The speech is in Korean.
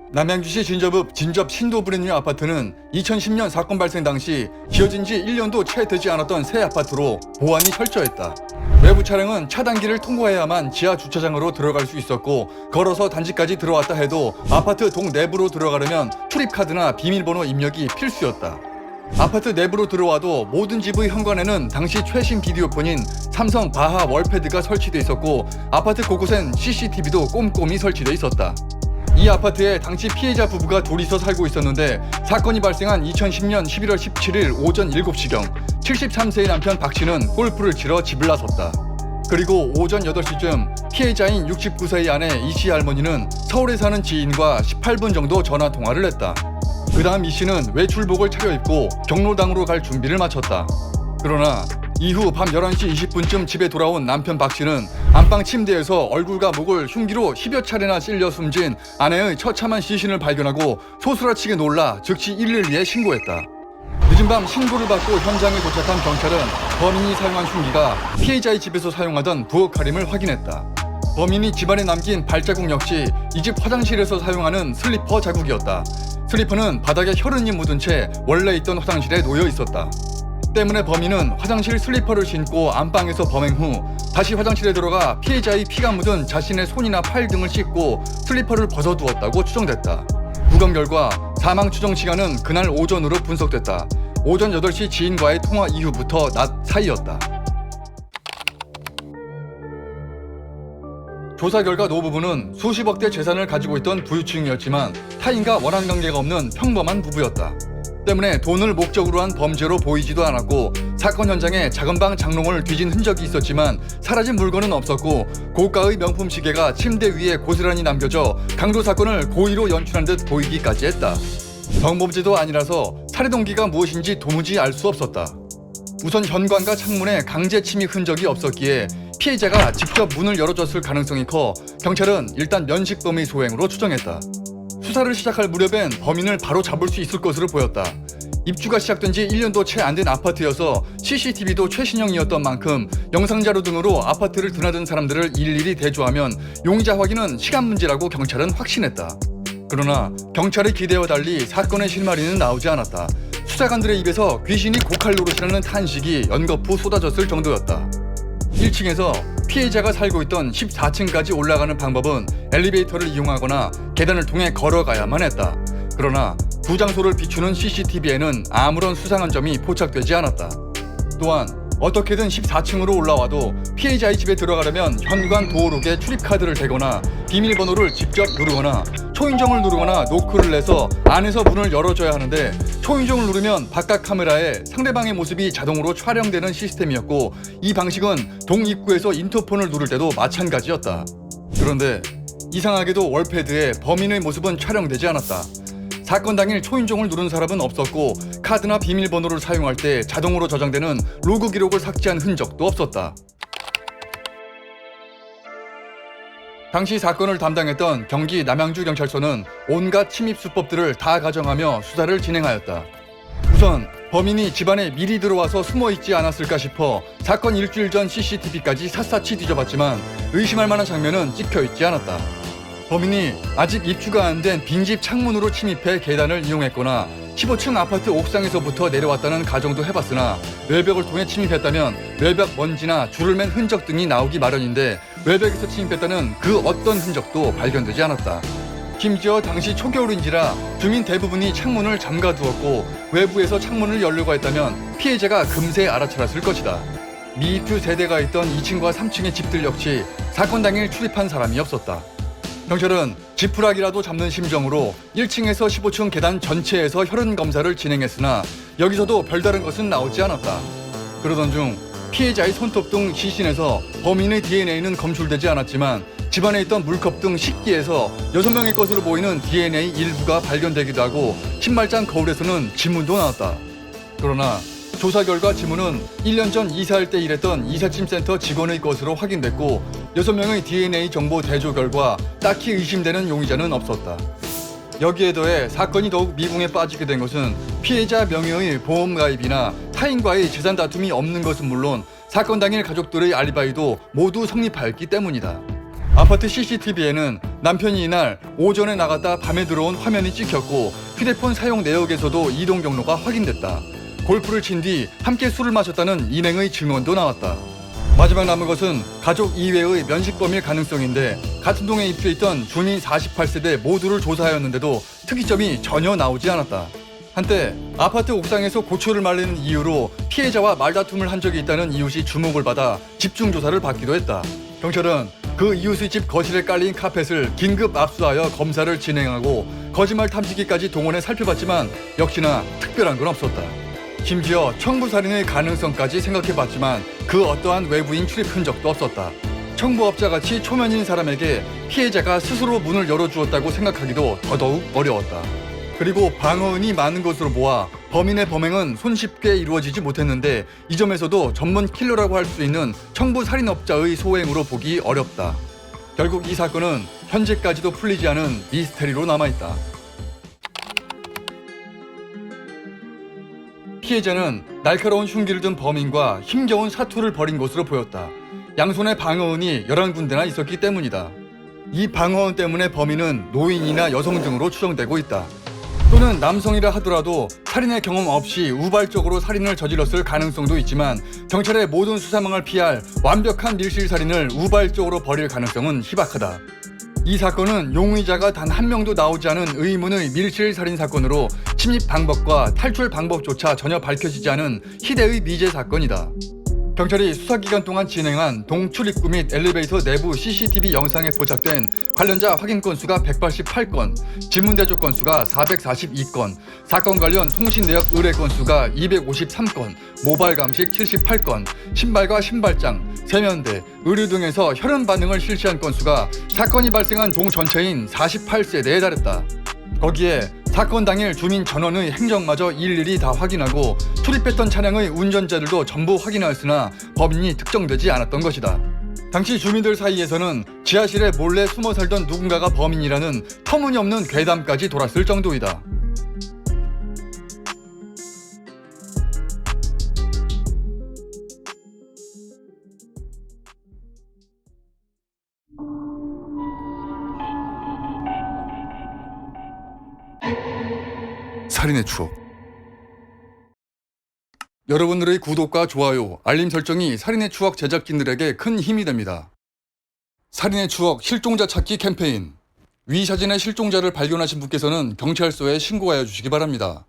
남양주시 진접읍 진접 신도브랜뉴 아파트는 2010년 사건 발생 당시 지어진 지 1년도 채 되지 않았던 새 아파트로 보안이 철저했다. 외부 차량은 차단기를 통과해야만 지하 주차장으로 들어갈 수 있었고, 걸어서 단지까지 들어왔다 해도 아파트 동 내부로 들어가려면 출입카드나 비밀번호 입력이 필수였다. 아파트 내부로 들어와도 모든 집의 현관에는 당시 최신 비디오폰인 삼성 바하 월패드가 설치돼 있었고, 아파트 곳곳엔 CCTV도 꼼꼼히 설치돼 있었다. 이 아파트에 당시 피해자 부부가 둘이서 살고 있었는데, 사건이 발생한 2010년 11월 17일 오전 7시경 73세의 남편 박 씨는 골프를 치러 집을 나섰다. 그리고 오전 8시쯤 피해자인 69세의 아내 이 씨 할머니는 서울에 사는 지인과 18분 정도 전화 통화를 했다. 그 다음 이 씨는 외출복을 차려입고 경로당으로 갈 준비를 마쳤다. 그러나 이후 밤 11시 20분쯤 집에 돌아온 남편 박 씨는 안방 침대에서 얼굴과 목을 흉기로 10여 차례나 찔려 숨진 아내의 처참한 시신을 발견하고 소스라치게 놀라 즉시 112에 신고했다. 늦은 밤 신고를 받고 현장에 도착한 경찰은 범인이 사용한 흉기가 피해자의 집에서 사용하던 부엌칼임을 확인했다. 범인이 집안에 남긴 발자국 역시 이 집 화장실에서 사용하는 슬리퍼 자국이었다. 슬리퍼는 바닥에 혈흔이 묻은 채 원래 있던 화장실에 놓여 있었다. 때문에 범인은 화장실 슬리퍼를 신고 안방에서 범행 후 다시 화장실에 들어가 피해자의 피가 묻은 자신의 손이나 팔 등을 씻고 슬리퍼를 벗어두었다고 추정됐다. 부검 결과 사망 추정 시간은 그날 오전으로 분석됐다. 오전 8시 지인과의 통화 이후부터 낮 사이였다. 조사 결과 노 부부는 수십억대 재산을 가지고 있던 부유층이었지만 타인과 원한 관계가 없는 평범한 부부였다. 때문에 돈을 목적으로 한 범죄로 보이지도 않았고, 사건 현장에 작은 방 장롱을 뒤진 흔적이 있었지만 사라진 물건은 없었고, 고가의 명품 시계가 침대 위에 고스란히 남겨져 강도 사건을 고의로 연출한 듯 보이기까지 했다. 성범죄도 아니라서 살해 동기가 무엇인지 도무지 알 수 없었다. 우선 현관과 창문에 강제 침입 흔적이 없었기에 피해자가 직접 문을 열어줬을 가능성이 커 경찰은 일단 면식범의 소행으로 추정했다. 수사를 시작할 무렵엔 범인을 바로 잡을 수 있을 것으로 보였다. 입주가 시작된 지 1년도 채 안 된 아파트여서 CCTV도 최신형이었던 만큼 영상자료 등으로 아파트를 드나든 사람들을 일일이 대조하면 용의자 확인은 시간 문제라고 경찰은 확신했다. 그러나 경찰의 기대와 달리 사건의 실마리는 나오지 않았다. 수사관들의 입에서 귀신이 고칼 노릇이라는 탄식이 연거푸 쏟아졌을 정도였다. 1층에서 피해자가 살고 있던 14층까지 올라가는 방법은 엘리베이터를 이용하거나 계단을 통해 걸어가야만 했다. 그러나 두 장소를 비추는 CCTV에는 아무런 수상한 점이 포착되지 않았다. 또한 어떻게든 14층으로 올라와도 피해자의 집에 들어가려면 현관 도어록에 출입카드를 대거나 비밀번호를 직접 누르거나 초인종을 누르거나 노크를 내서 안에서 문을 열어줘야 하는데, 초인종을 누르면 바깥 카메라에 상대방의 모습이 자동으로 촬영되는 시스템이었고, 이 방식은 동 입구에서 인터폰을 누를 때도 마찬가지였다. 그런데 이상하게도 월패드에 범인의 모습은 촬영되지 않았다. 사건 당일 초인종을 누른 사람은 없었고, 카드나 비밀번호를 사용할 때 자동으로 저장되는 로그 기록을 삭제한 흔적도 없었다. 당시 사건을 담당했던 경기 남양주경찰서는 온갖 침입 수법들을 다 가정하며 수사를 진행하였다. 우선 범인이 집안에 미리 들어와서 숨어있지 않았을까 싶어 사건 일주일 전 CCTV까지 샅샅이 뒤져봤지만 의심할 만한 장면은 찍혀있지 않았다. 범인이 아직 입주가 안 된 빈집 창문으로 침입해 계단을 이용했거나 15층 아파트 옥상에서부터 내려왔다는 가정도 해봤으나, 외벽을 통해 침입했다면 외벽 먼지나 줄을 맨 흔적 등이 나오기 마련인데 외벽에서 침입했다는 그 어떤 흔적도 발견되지 않았다. 심지어 당시 초겨울인지라 주민 대부분이 창문을 잠가두었고, 외부에서 창문을 열려고 했다면 피해자가 금세 알아차렸을 것이다. 미입주 세대가 있던 2층과 3층의 집들 역시 사건 당일 출입한 사람이 없었다. 경찰은 지푸라기라도 잡는 심정으로 1층에서 15층 계단 전체에서 혈흔 검사를 진행했으나 여기서도 별다른 것은 나오지 않았다. 그러던 중 피해자의 손톱 등 시신에서 범인의 DNA는 검출되지 않았지만 집안에 있던 물컵 등 식기에서 6명의 것으로 보이는 DNA 일부가 발견되기도 하고, 신발장 거울에서는 지문도 나왔다. 그러나 조사 결과 지문은 1년 전 이사할 때 일했던 이삿짐센터 직원의 것으로 확인됐고, 6명의 DNA 정보 대조 결과 딱히 의심되는 용의자는 없었다. 여기에 더해 사건이 더욱 미궁에 빠지게 된 것은 피해자 명의의 보험 가입이나 타인과의 재산 다툼이 없는 것은 물론 사건 당일 가족들의 알리바이도 모두 성립하였기 때문이다. 아파트 CCTV에는 남편이 이날 오전에 나갔다 밤에 들어온 화면이 찍혔고 휴대폰 사용 내역에서도 이동 경로가 확인됐다. 골프를 친 뒤 함께 술을 마셨다는 일행의 증언도 나왔다. 마지막 남은 것은 가족 이외의 면식범일 가능성인데 같은 동에 입주해 있던 주민 48세대 모두를 조사하였는데도 특이점이 전혀 나오지 않았다. 한때 아파트 옥상에서 고초를 말리는 이유로 피해자와 말다툼을 한 적이 있다는 이웃이 주목을 받아 집중 조사를 받기도 했다. 경찰은 그 이웃의 집 거실에 깔린 카펫을 긴급 압수하여 검사를 진행하고 거짓말 탐지기까지 동원해 살펴봤지만 역시나 특별한 건 없었다. 심지어 청부살인의 가능성까지 생각해봤지만 그 어떠한 외부인 출입 흔적도 없었다. 청부업자같이 초면인 사람에게 피해자가 스스로 문을 열어주었다고 생각하기도 더더욱 어려웠다. 그리고 방어은이 많은 것으로 보아 범인의 범행은 손쉽게 이루어지지 못했는데 이 점에서도 전문 킬러라고 할 수 있는 청부살인업자의 소행으로 보기 어렵다. 결국 이 사건은 현재까지도 풀리지 않은 미스테리로 남아있다. 피해자는 날카로운 흉기를 든 범인과 힘겨운 사투를 벌인 것으로 보였다. 양손에 방어은이 11군데나 있었기 때문이다. 이 방어은 때문에 범인은 노인이나 여성 등으로 추정되고 있다. 또는 남성이라 하더라도 살인의 경험 없이 우발적으로 살인을 저질렀을 가능성도 있지만 경찰의 모든 수사망을 피할 완벽한 밀실살인을 우발적으로 벌일 가능성은 희박하다. 이 사건은 용의자가 단 한 명도 나오지 않은 의문의 밀실살인 사건으로 침입 방법과 탈출 방법조차 전혀 밝혀지지 않은 희대의 미제 사건이다. 경찰이 수사기간 동안 진행한 동출입구 및 엘리베이터 내부 CCTV 영상에 포착된 관련자 확인 건수가 188건, 지문대조 건수가 442건, 사건 관련 통신 내역 의뢰 건수가 253건, 모바일 감식 78건, 신발과 신발장, 세면대, 의류 등에서 혈흔 반응을 실시한 건수가 사건이 발생한 동 전체인 48세대에 달했다. 거기에 사건 당일 주민 전원의 행적마저 일일이 다 확인하고 출입했던 차량의 운전자들도 전부 확인하였으나 범인이 특정되지 않았던 것이다. 당시 주민들 사이에서는 지하실에 몰래 숨어 살던 누군가가 범인이라는 터무니없는 괴담까지 돌았을 정도이다. 살인의 추억. 여러분들의 구독과 좋아요, 알림 설정이 살인의 추억 제작진들에게 큰 힘이 됩니다. 살인의 추억 실종자 찾기 캠페인. 위 사진의 실종자를 발견하신 분께서는 경찰서에 신고하여 주시기 바랍니다.